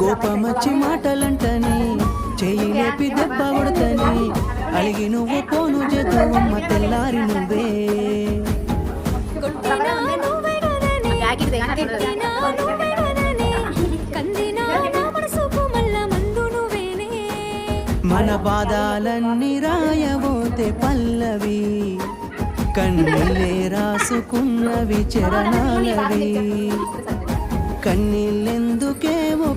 కోపమచ్చి మాటలంటని చెయ్యి లేపి దెబ్బ కొడతని అలిగి నువ్వు పోను చేతవమ్మ తెల్లారి నువ్వే మన బాధాలన్నీ రాయబోతే పల్లవి కన్నీళ్ళే రాసుకున్నవి చరణాలవి కన్నీళ్ళెందుకేమో